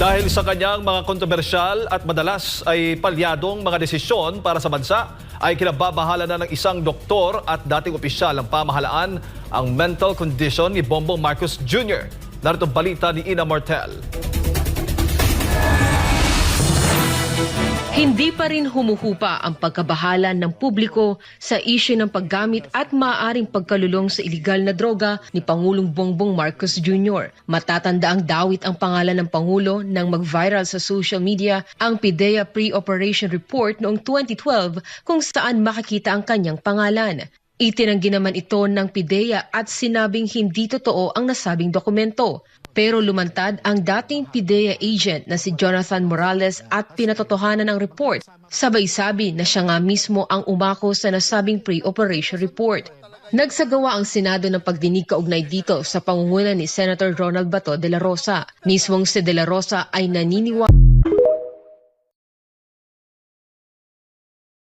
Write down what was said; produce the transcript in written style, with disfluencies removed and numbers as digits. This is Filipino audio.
Dahil sa kanyang mga kontrobersyal at madalas ay palyadong mga desisyon para sa bansa, ay kinababahala na ng isang doktor at dating opisyal ng pamahalaan ang mental condition ni Bongbong Marcos Jr. Narito balita ni Ina Martel. Hindi pa rin humuhupa ang pagkabahala ng publiko sa isyu ng paggamit at maaaring pagkalulong sa iligal na droga ni Pangulong Bongbong Marcos Jr. Matatanda ang dawit ang pangalan ng Pangulo nang mag-viral sa social media ang PIDEA Pre-Operation Report noong 2012 kung saan makikita ang kanyang pangalan. Itinanggi naman ito ng PIDEA at sinabing hindi totoo ang nasabing dokumento. Pero lumantad ang dating PIDEA agent na si Jonathan Morales at pinatotohanan ang report. Sabay sabi na siya nga mismo ang umako sa nasabing pre-operation report. Nagsagawa ang Senado ng pagdinig kaugnay dito sa pangunguna ni Senator Ronald Bato de la Rosa. Mismong si de la Rosa ay naniniwala